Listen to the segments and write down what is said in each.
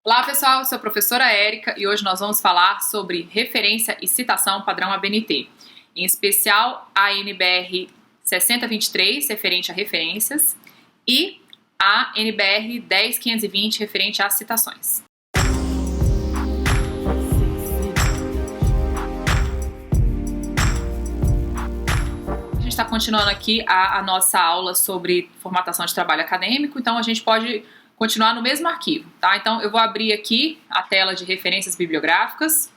Olá pessoal, eu sou a professora Érica e hoje nós vamos falar sobre referência e citação padrão ABNT, em especial a NBR 6023, referente a referências, e a NBR 10520, referente às citações. A gente está continuando aqui a nossa aula sobre formatação de trabalho acadêmico, então a gente pode continuar no mesmo arquivo, tá? Então eu vou abrir aqui a tela de referências bibliográficas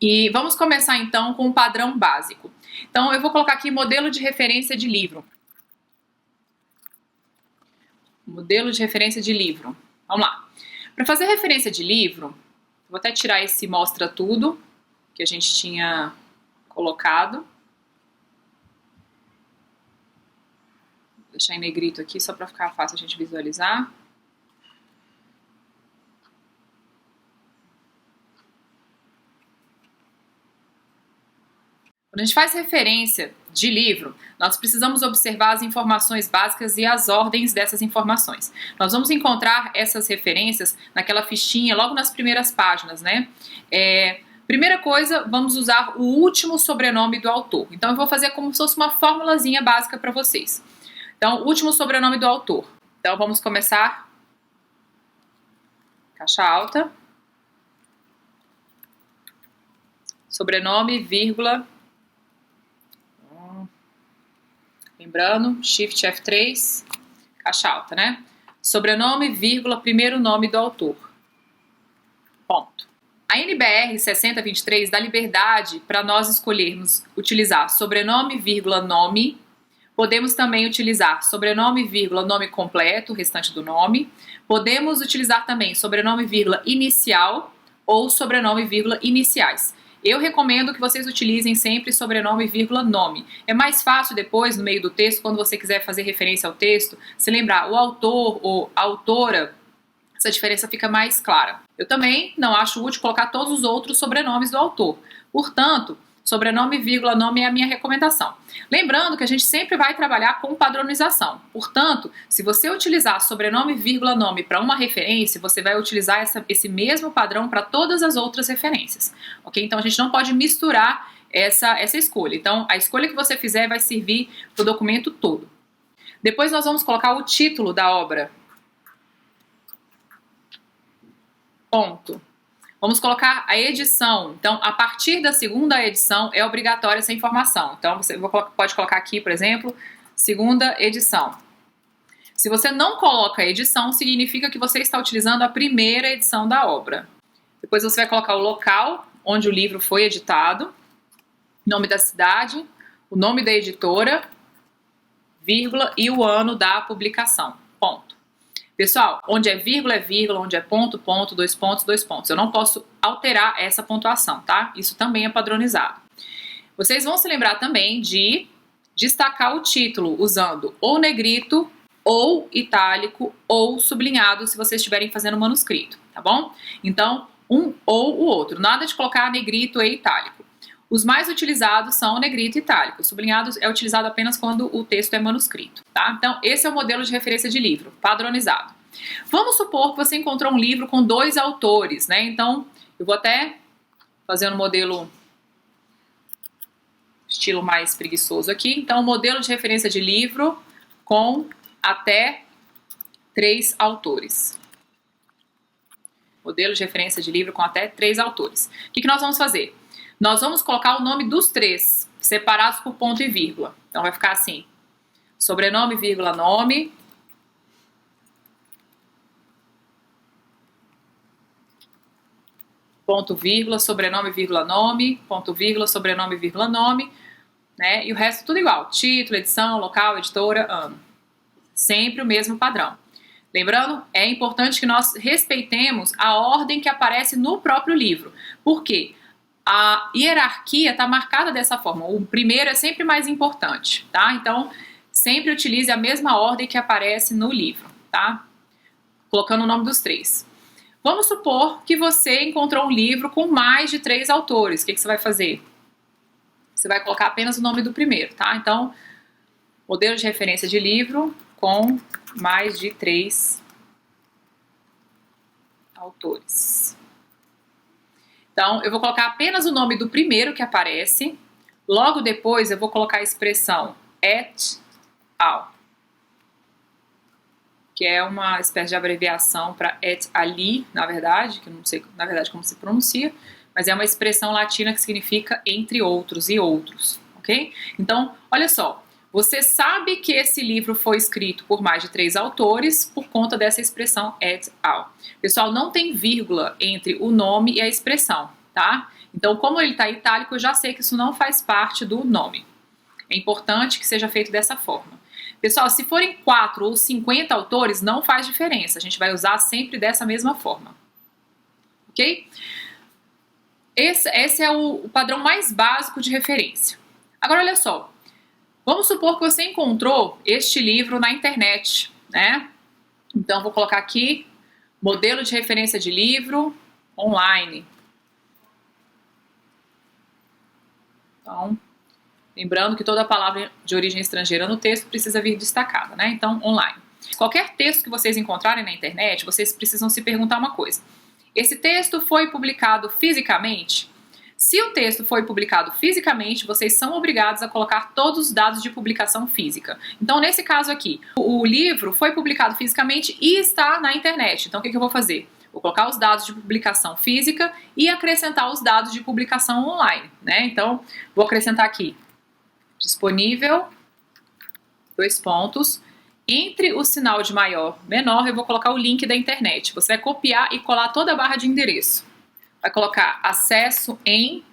e vamos começar então com o padrão básico. Então eu vou colocar aqui modelo de referência de livro. Modelo de referência de livro. Vamos lá. Para fazer referência de livro, vou até tirar esse mostra tudo que a gente tinha colocado. Vou deixar em negrito aqui só para ficar fácil a gente visualizar. Quando a gente faz referência de livro, nós precisamos observar as informações básicas e as ordens dessas informações. Nós vamos encontrar essas referências naquela fichinha logo nas primeiras páginas, né? Primeira coisa, vamos usar o último sobrenome do autor. Então eu vou fazer como se fosse uma formulazinha básica para vocês. Então, último sobrenome do autor. Então, vamos começar. Caixa alta. Sobrenome, vírgula. Lembrando, Shift F3. Caixa alta, né? Sobrenome, vírgula, primeiro nome do autor. Ponto. A NBR 6023 dá liberdade para nós escolhermos utilizar sobrenome, vírgula, nome. Podemos também utilizar sobrenome, vírgula, nome completo, o restante do nome. Podemos utilizar também sobrenome, vírgula, inicial ou sobrenome, vírgula, iniciais. Eu recomendo que vocês utilizem sempre sobrenome, vírgula, nome. É mais fácil depois, no meio do texto, quando você quiser fazer referência ao texto, se lembrar o autor ou a autora, essa diferença fica mais clara. Eu também não acho útil colocar todos os outros sobrenomes do autor. Portanto, sobrenome, vírgula, nome é a minha recomendação. Lembrando que a gente sempre vai trabalhar com padronização. Portanto, se você utilizar sobrenome, vírgula, nome para uma referência, você vai utilizar esse mesmo padrão para todas as outras referências. Ok? Então a gente não pode misturar essa escolha. Então a escolha que você fizer vai servir para o documento todo. Depois nós vamos colocar o título da obra. Ponto. Vamos colocar a edição. Então, a partir da segunda edição é obrigatória essa informação. Então, você pode colocar aqui, por exemplo, segunda edição. Se você não coloca a edição, significa que você está utilizando a primeira edição da obra. Depois você vai colocar o local onde o livro foi editado, nome da cidade, o nome da editora, vírgula, e o ano da publicação. Ponto. Pessoal, onde é vírgula, onde é ponto, ponto, dois pontos, dois pontos. Eu não posso alterar essa pontuação, tá? Isso também é padronizado. Vocês vão se lembrar também de destacar o título usando ou negrito, ou itálico, ou sublinhado, se vocês estiverem fazendo manuscrito, tá bom? Então, um ou o outro. Nada de colocar negrito e itálico. Os mais utilizados são o negrito e itálico. O sublinhado é utilizado apenas quando o texto é manuscrito, tá? Então, esse é o modelo de referência de livro, padronizado. Vamos supor que você encontrou um livro com 2 autores, né? Então, eu vou até fazer um modelo estilo mais preguiçoso aqui. Então, modelo de referência de livro com até 3 autores. Modelo de referência de livro com até 3 autores. O que nós vamos fazer? Nós vamos colocar o nome dos 3, separados por ponto e vírgula. Então vai ficar assim, sobrenome, vírgula, nome. Ponto, vírgula, sobrenome, vírgula, nome. Ponto, vírgula, sobrenome, vírgula, nome. Né? E o resto tudo igual, título, edição, local, editora, ano. Sempre o mesmo padrão. Lembrando, é importante que nós respeitemos a ordem que aparece no próprio livro. Por quê? A hierarquia está marcada dessa forma. O primeiro é sempre mais importante, tá? Então, sempre utilize a mesma ordem que aparece no livro, tá? Colocando o nome dos 3. Vamos supor que você encontrou um livro com mais de 3 autores. O que você vai fazer? Você vai colocar apenas o nome do primeiro, tá? Então, modelo de referência de livro com mais de 3 autores. Então, eu vou colocar apenas o nome do primeiro que aparece. Logo depois, eu vou colocar a expressão et al, que é uma espécie de abreviação para et ali, na verdade, que eu não sei, na verdade, como se pronuncia, mas é uma expressão latina que significa entre outros e outros, ok? Então, olha só, você sabe que esse livro foi escrito por mais de 3 autores por conta dessa expressão et al. Pessoal, não tem vírgula entre o nome e a expressão, tá? Então, como ele está itálico, eu já sei que isso não faz parte do nome. É importante que seja feito dessa forma. Pessoal, se forem 4 ou 50 autores, não faz diferença. A gente vai usar sempre dessa mesma forma. Ok? Esse é o padrão mais básico de referência. Agora, olha só. Vamos supor que você encontrou este livro na internet, né? Então, vou colocar aqui, modelo de referência de livro online. Então, lembrando que toda palavra de origem estrangeira no texto precisa vir destacada, né? Então, online. Qualquer texto que vocês encontrarem na internet, vocês precisam se perguntar uma coisa. Esse texto foi publicado fisicamente? Se o texto foi publicado fisicamente, vocês são obrigados a colocar todos os dados de publicação física. Então, nesse caso aqui, o livro foi publicado fisicamente e está na internet. Então, o que eu vou fazer? Vou colocar os dados de publicação física e acrescentar os dados de publicação online, né? Então, vou acrescentar aqui, disponível, 2 pontos, entre o sinal de maior e menor, eu vou colocar o link da internet. Você vai copiar e colar toda a barra de endereço. Vai colocar acesso em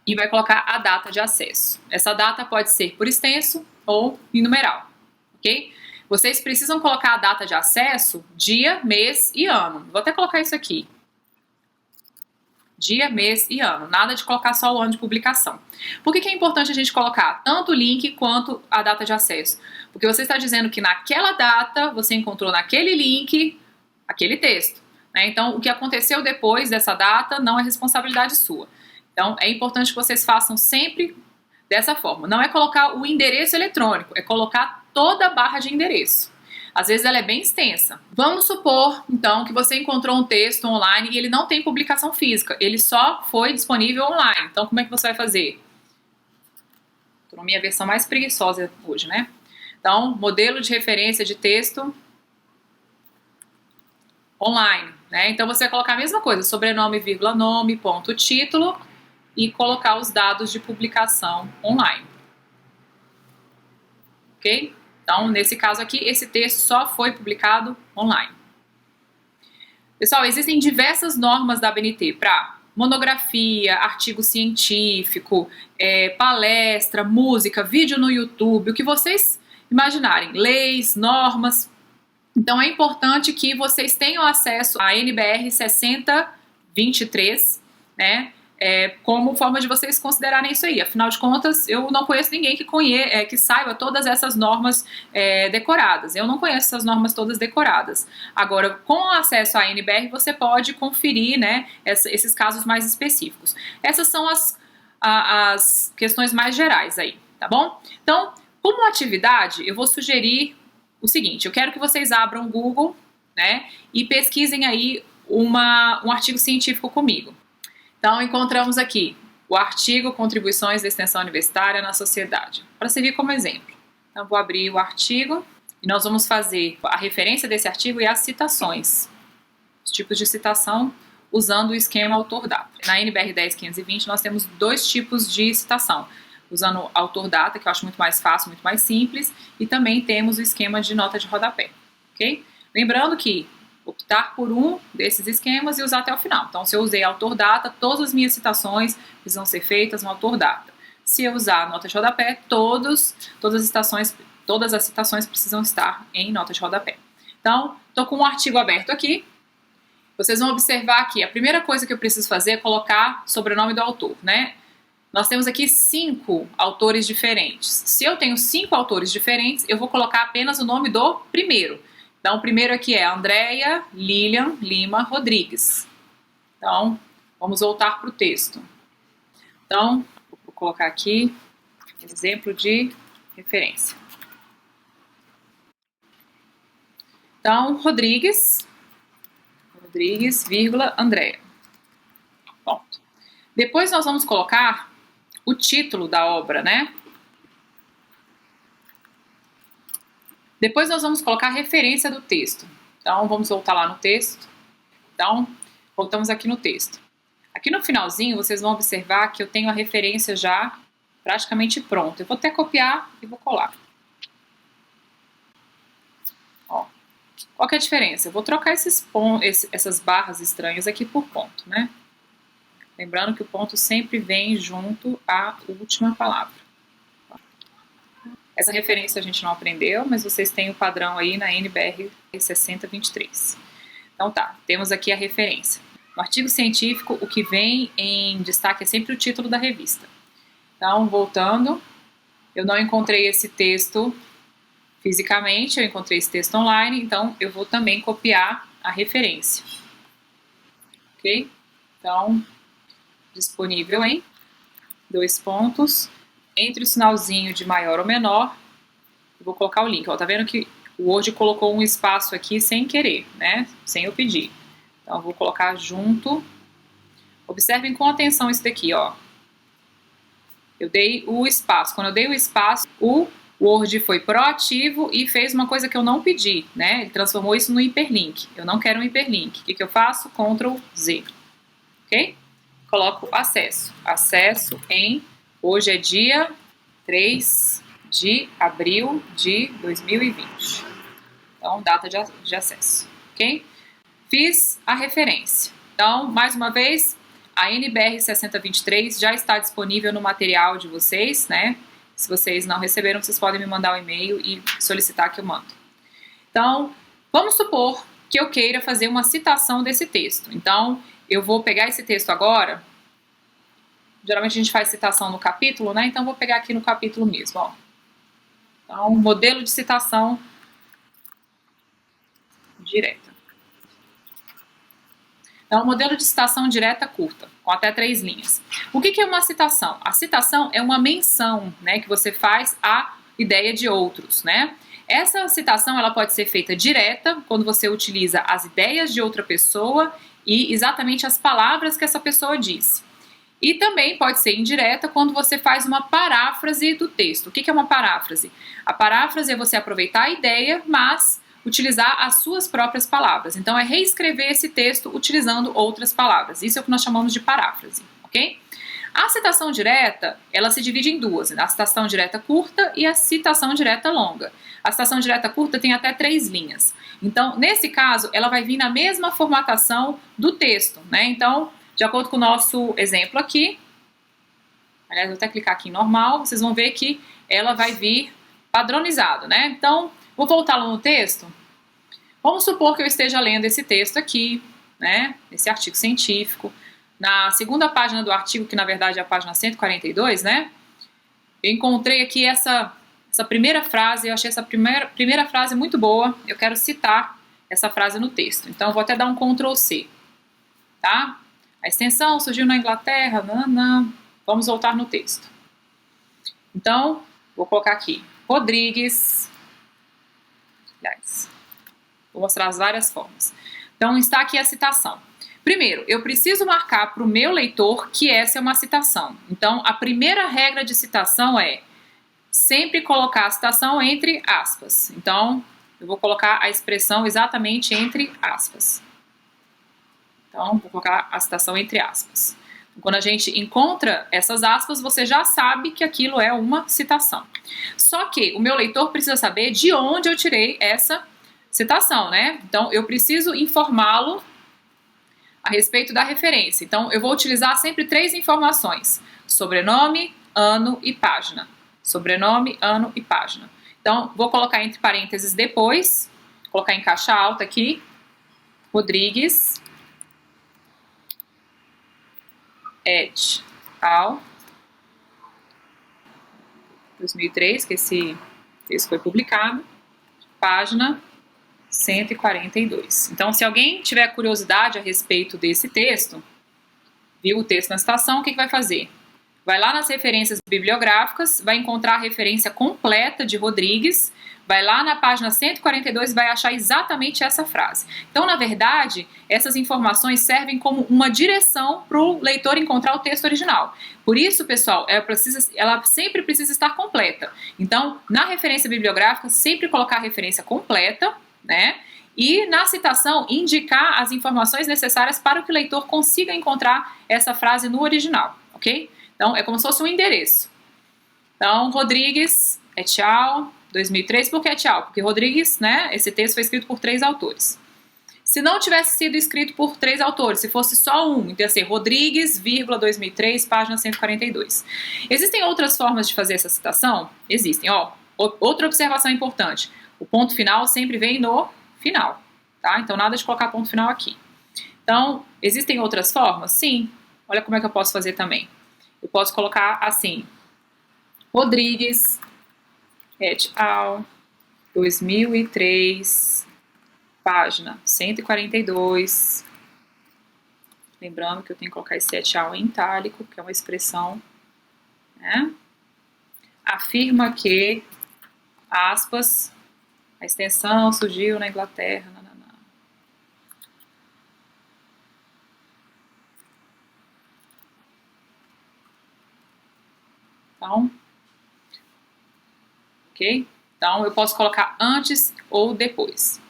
e vai colocar a data de acesso. Essa data pode ser por extenso ou em numeral, ok? Vocês precisam colocar a data de acesso, dia, mês e ano. Vou até colocar isso aqui. Dia, mês e ano. Nada de colocar só o ano de publicação. Por que é importante a gente colocar tanto o link quanto a data de acesso? Porque você está dizendo que naquela data você encontrou naquele link aquele texto. Então, o que aconteceu depois dessa data não é responsabilidade sua. Então, é importante que vocês façam sempre dessa forma. Não é colocar o endereço eletrônico, é colocar toda a barra de endereço. Às vezes ela é bem extensa. Vamos supor, então, que você encontrou um texto online e ele não tem publicação física, ele só foi disponível online. Então, como é que você vai fazer? Estou na minha versão mais preguiçosa hoje, né? Então, modelo de referência de texto online, né? Então você vai colocar a mesma coisa, sobrenome, vírgula, nome, ponto, título e colocar os dados de publicação online. Ok? Então, nesse caso aqui, esse texto só foi publicado online. Pessoal, existem diversas normas da ABNT para monografia, artigo científico, palestra, música, vídeo no YouTube, o que vocês imaginarem, leis, normas. Então, é importante que vocês tenham acesso à NBR 6023, né? Como forma de vocês considerarem isso aí. Afinal de contas, eu não conheço ninguém que saiba todas essas normas decoradas. Eu não conheço essas normas todas decoradas. Agora, com acesso à NBR, você pode conferir, né, esses casos mais específicos. Essas são as questões mais gerais aí, tá bom? Então, como atividade, eu vou sugerir o seguinte, eu quero que vocês abram o Google, né, e pesquisem aí um artigo científico comigo. Então, encontramos aqui o artigo Contribuições da Extensão Universitária na Sociedade, para servir como exemplo. Então, vou abrir o artigo e nós vamos fazer a referência desse artigo e as citações, os tipos de citação, usando o esquema autor-data. Na NBR 10.520, nós temos 2 tipos de citação, usando autor-data, que eu acho muito mais fácil, muito mais simples, e também temos o esquema de nota de rodapé, ok? Lembrando que optar por um desses esquemas e usar até o final. Então, se eu usei autor-data, todas as minhas citações precisam ser feitas no autor-data. Se eu usar nota de rodapé, todas as citações precisam estar em nota de rodapé. Então, estou com um artigo aberto aqui. Vocês vão observar que a primeira coisa que eu preciso fazer é colocar o sobrenome do autor, né? Nós temos aqui 5 autores diferentes. Se eu tenho 5 autores diferentes, eu vou colocar apenas o nome do primeiro. Então, o primeiro aqui é Andréia Lilian Lima Rodrigues. Então, vamos voltar para o texto. Então, vou colocar aqui exemplo de referência. Então, Rodrigues Rodrigues, vírgula, Andréa. Ponto. Depois nós vamos colocar o título da obra, né? Depois nós vamos colocar a referência do texto. Então, vamos voltar lá no texto. Então, voltamos aqui no texto. Aqui no finalzinho, vocês vão observar que eu tenho a referência já praticamente pronta. Eu vou até copiar e vou colar. Ó, qual que é a diferença? Eu vou trocar essas barras estranhas aqui por ponto, né? Lembrando que o ponto sempre vem junto à última palavra. Essa referência a gente não aprendeu, mas vocês têm o padrão aí na NBR 6023. Então tá, temos aqui a referência. No artigo científico, o que vem em destaque é sempre o título da revista. Então, voltando, eu não encontrei esse texto fisicamente, eu encontrei esse texto online, então eu vou também copiar a referência. Ok? Então, disponível em 2 pontos, entre o sinalzinho de maior ou menor, eu vou colocar o link. Ó, tá vendo que o Word colocou um espaço aqui sem querer, né? Sem eu pedir. Então, eu vou colocar junto. Observem com atenção isso daqui, ó. Eu dei o espaço. Quando eu dei o espaço, o Word foi proativo e fez uma coisa que eu não pedi, né? Ele transformou isso no hiperlink. Eu não quero um hiperlink. O que eu faço? Ctrl Z. Ok? Coloco acesso. Acesso em... Hoje é dia 3 de abril de 2020. Então, data de acesso. Ok? Fiz a referência. Então, mais uma vez, a NBR 6023 já está disponível no material de vocês, né? Se vocês não receberam, vocês podem me mandar um e-mail e solicitar que eu mando. Então, vamos supor que eu queira fazer uma citação desse texto. Então, eu vou pegar esse texto agora. Geralmente a gente faz citação no capítulo, né? Então, vou pegar aqui no capítulo mesmo, ó. Então, modelo de citação direta. Então, modelo de citação direta curta, com até 3 linhas. O que é uma citação? A citação é uma menção, né, que você faz à ideia de outros, né? Essa citação ela pode ser feita direta, quando você utiliza as ideias de outra pessoa e exatamente as palavras que essa pessoa disse. E também pode ser indireta quando você faz uma paráfrase do texto. O que é uma paráfrase? A paráfrase é você aproveitar a ideia, mas utilizar as suas próprias palavras. Então, é reescrever esse texto utilizando outras palavras. Isso é o que nós chamamos de paráfrase, ok? A citação direta, ela se divide em duas, a citação direta curta e a citação direta longa. A citação direta curta tem até 3 linhas. Então, nesse caso, ela vai vir na mesma formatação do texto, né? Então, de acordo com o nosso exemplo aqui, aliás, vou até clicar aqui em normal, vocês vão ver que ela vai vir padronizado, né? Então, vou voltar lá no texto. Vamos supor que eu esteja lendo esse texto aqui, né? Esse artigo científico. Na segunda página do artigo, que na verdade é a página 142, né? Eu encontrei aqui essa primeira frase, eu achei essa primeira frase muito boa. Eu quero citar essa frase no texto. Então, eu vou até dar um Ctrl C, tá? A extensão surgiu na Inglaterra, Vamos voltar no texto. Então, vou colocar aqui, Rodrigues. Aliás, vou mostrar as várias formas. Então, está aqui a citação. Primeiro, eu preciso marcar para o meu leitor que essa é uma citação. Então, a primeira regra de citação é sempre colocar a citação entre aspas. Então, eu vou colocar a expressão exatamente entre aspas. Então, vou colocar a citação entre aspas. Quando a gente encontra essas aspas, você já sabe que aquilo é uma citação. Só que o meu leitor precisa saber de onde eu tirei essa citação, né? Então, eu preciso informá-lo a respeito da referência. Então, eu vou utilizar sempre 3 informações: sobrenome, ano e página. Sobrenome, ano e página. Então, vou colocar entre parênteses depois, colocar em caixa alta aqui, Rodrigues et al. 2003, que esse texto foi publicado, página 142. Então, se alguém tiver curiosidade a respeito desse texto, viu o texto na citação, o que vai fazer? vai lá nas referências bibliográficas, vai encontrar a referência completa de Rodrigues, vai lá na página 142 e vai achar exatamente essa frase. Então, na verdade, essas informações servem como uma direção para o leitor encontrar o texto original. Por isso, pessoal, ela sempre precisa estar completa. Então, na referência bibliográfica, sempre colocar a referência completa, né? E na citação, indicar as informações necessárias para que o leitor consiga encontrar essa frase no original, ok? Então, é como se fosse um endereço. Então, Rodrigues, et al., 2003, por que et al? Porque Rodrigues, né, esse texto foi escrito por 3 autores. Se não tivesse sido escrito por 3 autores, se fosse só um, então ia ser Rodrigues, 2003, página 142. Existem outras formas de fazer essa citação? Existem, ó. Outra observação importante, o ponto final sempre vem no final, tá? Então nada de colocar ponto final aqui. Então, existem outras formas? Sim. Olha como é que eu posso fazer também. Eu posso colocar assim, Rodrigues, et al., 2003, página 142. Lembrando que eu tenho que colocar esse et al. Em itálico, que é uma expressão, né? Afirma que, aspas, a extensão surgiu na Inglaterra. Nanana. Então, ok? Então, eu posso colocar antes ou depois.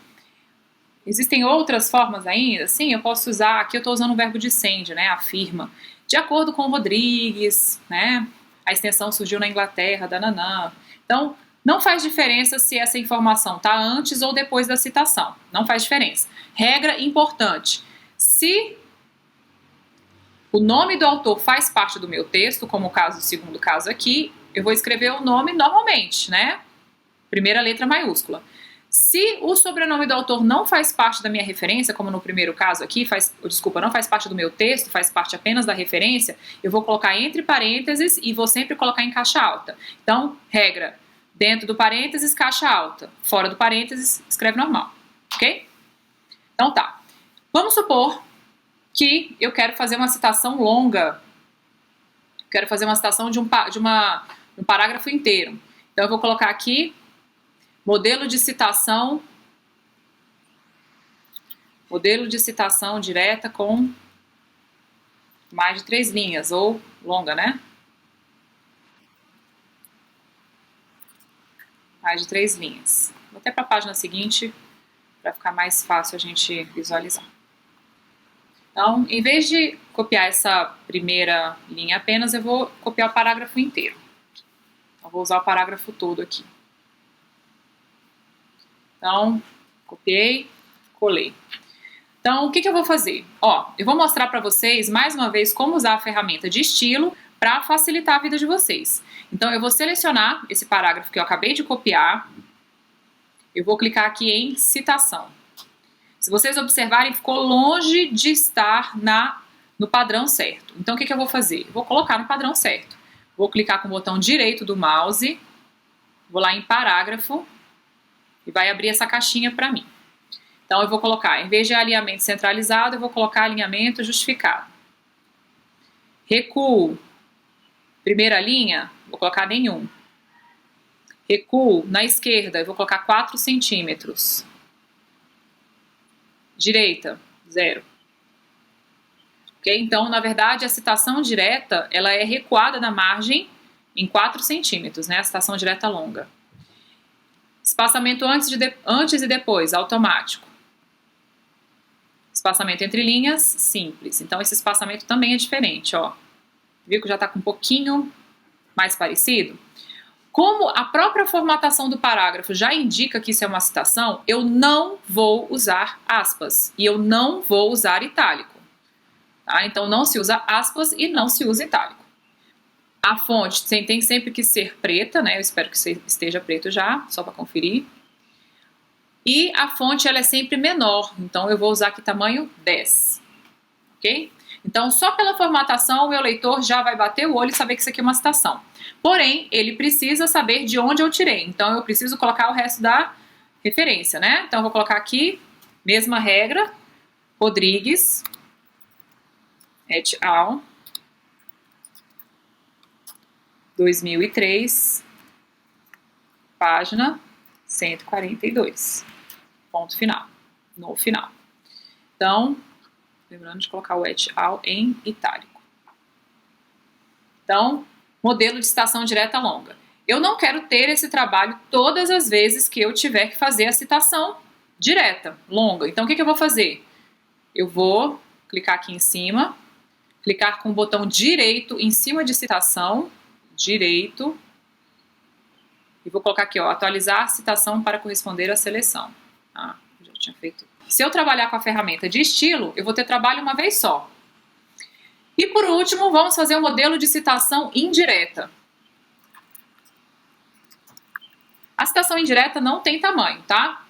Existem outras formas ainda? Sim, eu posso usar, aqui eu estou usando o verbo dissende, né? Afirma. De acordo com Rodrigues, né? A extensão surgiu na Inglaterra, dananã. Então, não faz diferença se essa informação está antes ou depois da citação. Não faz diferença. Regra importante. Se o nome do autor faz parte do meu texto, como o segundo caso aqui, eu vou escrever o nome normalmente, né? Primeira letra maiúscula. Se o sobrenome do autor não faz parte da minha referência, como no primeiro caso aqui, não faz parte do meu texto, faz parte apenas da referência, eu vou colocar entre parênteses e vou sempre colocar em caixa alta. Então, regra, dentro do parênteses, caixa alta. Fora do parênteses, escreve normal, ok? Então tá. Vamos supor que eu quero fazer uma citação longa. Quero fazer uma citação de um parágrafo inteiro. Então, eu vou colocar aqui modelo de citação direta com mais de 3 linhas, ou longa, né? Mais de 3 linhas. Vou até para a página seguinte, para ficar mais fácil a gente visualizar. Então, em vez de copiar essa primeira linha apenas, eu vou copiar o parágrafo inteiro. Então, vou usar o parágrafo todo aqui. Então, copiei, colei. Então, o que eu vou fazer? Ó, eu vou mostrar para vocês, mais uma vez, como usar a ferramenta de estilo para facilitar a vida de vocês. Então, eu vou selecionar esse parágrafo que eu acabei de copiar. Eu vou clicar aqui em citação. Se vocês observarem, ficou longe de estar no padrão certo. Então, o que eu vou fazer? Eu vou colocar no padrão certo. Vou clicar com o botão direito do mouse, vou lá em parágrafo, e vai abrir essa caixinha para mim. Então, eu vou colocar, em vez de alinhamento centralizado, eu vou colocar alinhamento justificado. Recuo, primeira linha, vou colocar nenhum. Recuo, na esquerda, eu vou colocar 4 centímetros. Direita, 0. Ok? Então, na verdade, a citação direta, ela é recuada na margem em 4 centímetros, né? A citação direta longa. Espaçamento antes e depois, automático. Espaçamento entre linhas, simples. Então, esse espaçamento também é diferente, ó. Viu que já está com um pouquinho mais parecido? Como a própria formatação do parágrafo já indica que isso é uma citação, eu não vou usar aspas e eu não vou usar itálico. Tá? Então, não se usa aspas e não se usa itálico. A fonte tem sempre que ser preta, né? Eu espero que esteja preto já, só para conferir. E a fonte ela é sempre menor, então eu vou usar aqui tamanho 10, ok? Então, só pela formatação, o meu leitor já vai bater o olho e saber que isso aqui é uma citação. Porém, ele precisa saber de onde eu tirei, então eu preciso colocar o resto da referência, né? Então, eu vou colocar aqui, mesma regra, Rodrigues, et al., 2003, página 142. Ponto final. No final. Então, lembrando de colocar o et al. Em itálico. Então, modelo de citação direta longa. Eu não quero ter esse trabalho todas as vezes que eu tiver que fazer a citação direta, longa. Então, o que eu vou fazer? Eu vou clicar aqui em cima, clicar com o botão direito em cima de citação, direito, e vou colocar aqui, ó, atualizar a citação para corresponder à seleção. Ah, já tinha feito. Se eu trabalhar com a ferramenta de estilo, eu vou ter trabalho uma vez só. E por último, vamos fazer o modelo de citação indireta. A citação indireta não tem tamanho, tá?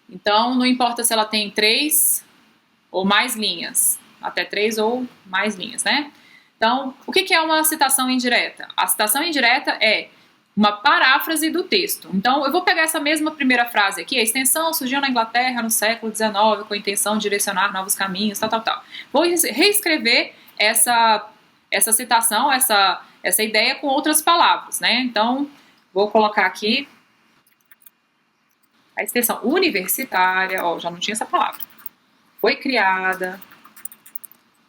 Então, não importa se ela tem 3 ou mais linhas, até 3 ou mais linhas, né? Então, o que é uma citação indireta? A citação indireta é uma paráfrase do texto. Então, eu vou pegar essa mesma primeira frase aqui, a extensão surgiu na Inglaterra no século XIX com a intenção de direcionar novos caminhos, tal. Vou reescrever essa citação, essa ideia com outras palavras, né? Então, vou colocar aqui a extensão universitária, ó, já não tinha essa palavra. Foi criada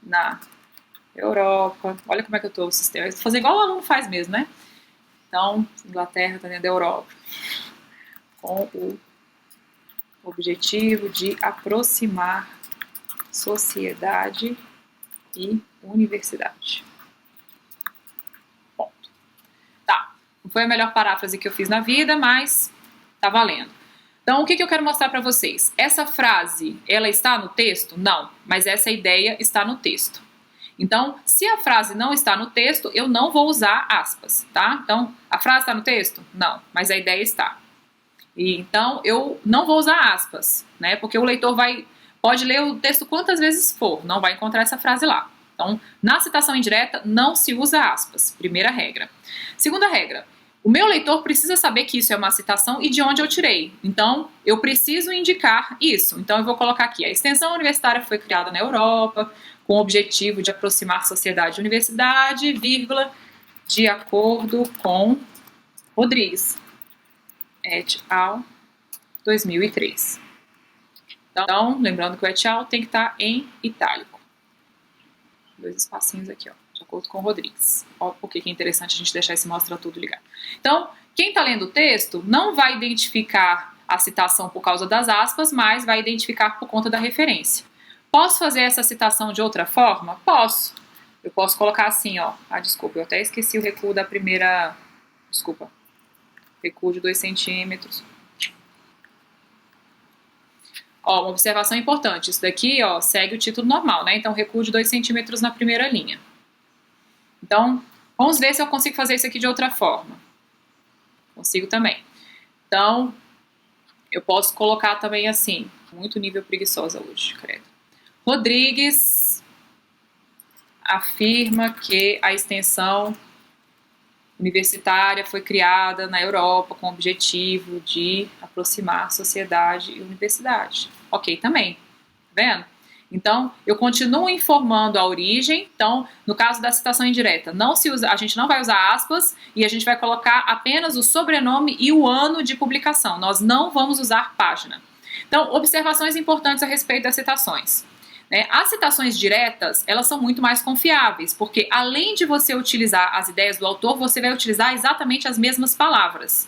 na Europa. Olha como é que eu tô o sistema. Eu vou fazer igual o aluno faz mesmo, né? Então, Inglaterra tá dentro da Europa. Com o objetivo de aproximar sociedade e universidade. Ponto. Tá. Não foi a melhor paráfrase que eu fiz na vida, mas tá valendo. Então, o que eu quero mostrar para vocês? Essa frase, ela está no texto? Não, mas essa ideia está no texto. Então, se a frase não está no texto, eu não vou usar aspas, tá? Então, a frase está no texto? Não, mas a ideia está. E, então, eu não vou usar aspas, né? Porque o leitor pode ler o texto quantas vezes for, não vai encontrar essa frase lá. Então, na citação indireta, não se usa aspas. Primeira regra. Segunda regra. O meu leitor precisa saber que isso é uma citação e de onde eu tirei. Então, eu preciso indicar isso. Então, eu vou colocar aqui. A extensão universitária foi criada na Europa com o objetivo de aproximar sociedade e universidade, vírgula, de acordo com Rodrigues, et al. 2003. Então, lembrando que o et al. Tem que estar em itálico. 2 espacinhos aqui, ó. De acordo com o Rodrigues. Ó, por que é interessante a gente deixar esse mostra tudo ligado. Então, quem está lendo o texto não vai identificar a citação por causa das aspas, mas vai identificar por conta da referência. Posso fazer essa citação de outra forma? Posso. Eu posso colocar assim, ó. Ah, desculpa, eu até esqueci o recuo da primeira... Desculpa. Recuo de 2 centímetros. Ó, uma observação importante. Isso daqui, ó, segue o título normal, né? Então, recuo de 2 centímetros na primeira linha. Então, vamos ver se eu consigo fazer isso aqui de outra forma. Consigo também. Então, eu posso colocar também assim. Muito nível preguiçosa hoje, credo. Rodrigues afirma que a extensão universitária foi criada na Europa com o objetivo de aproximar sociedade e universidade. Ok, também. Tá vendo? Então, eu continuo informando a origem. Então, no caso da citação indireta, a gente não vai usar aspas e a gente vai colocar apenas o sobrenome e o ano de publicação. Nós não vamos usar página. Então, observações importantes a respeito das citações. As citações diretas, elas são muito mais confiáveis, porque além de você utilizar as ideias do autor, você vai utilizar exatamente as mesmas palavras.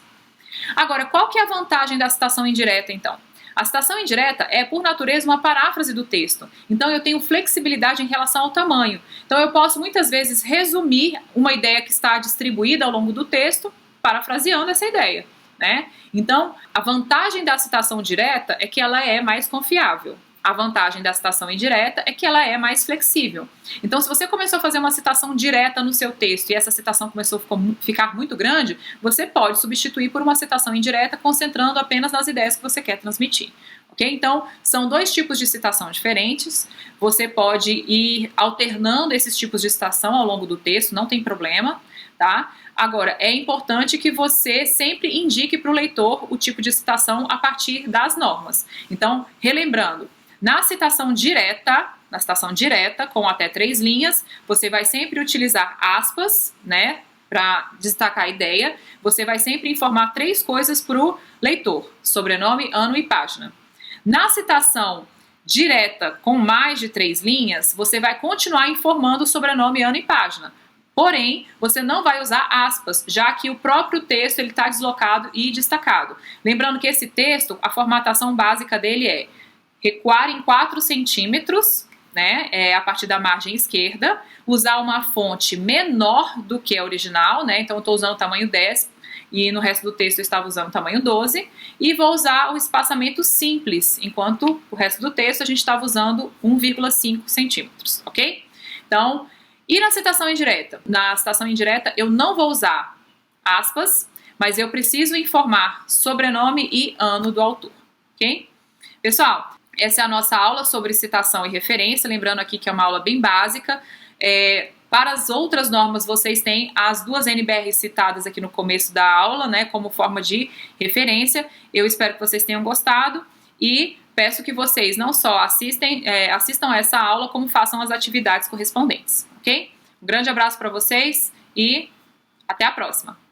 Agora, qual que é a vantagem da citação indireta, então? A citação indireta é, por natureza, uma paráfrase do texto. Então, eu tenho flexibilidade em relação ao tamanho. Então, eu posso, muitas vezes, resumir uma ideia que está distribuída ao longo do texto, parafraseando essa ideia, né? Então, a vantagem da citação direta é que ela é mais confiável. A vantagem da citação indireta é que ela é mais flexível. Então, se você começou a fazer uma citação direta no seu texto e essa citação começou a ficar muito grande, você pode substituir por uma citação indireta, concentrando apenas nas ideias que você quer transmitir. Ok? Então, são 2 tipos de citação diferentes. Você pode ir alternando esses tipos de citação ao longo do texto, não tem problema, tá? Agora, é importante que você sempre indique para o leitor o tipo de citação a partir das normas. Então, relembrando, na citação direta, com até 3 linhas, você vai sempre utilizar aspas, né? para destacar a ideia, você vai sempre informar 3 coisas para o leitor: sobrenome, ano e página. Na citação direta com mais de 3 linhas, você vai continuar informando sobrenome, ano e página. Porém, você não vai usar aspas, já que o próprio texto está deslocado e destacado. Lembrando que esse texto, a formatação básica dele é recuar em 4 centímetros, né, a partir da margem esquerda, usar uma fonte menor do que a original, né, então eu estou usando o tamanho 10 e no resto do texto eu estava usando o tamanho 12, e vou usar o espaçamento simples, enquanto o resto do texto a gente estava usando 1,5 centímetros, ok? Então, e na citação indireta? Na citação indireta eu não vou usar aspas, mas eu preciso informar sobrenome e ano do autor, ok? Pessoal, essa é a nossa aula sobre citação e referência, lembrando aqui que é uma aula bem básica. Para as outras normas, vocês têm as 2 NBRs citadas aqui no começo da aula, né, como forma de referência. Eu espero que vocês tenham gostado e peço que vocês não só assistam essa aula, como façam as atividades correspondentes, ok? Um grande abraço para vocês e até a próxima!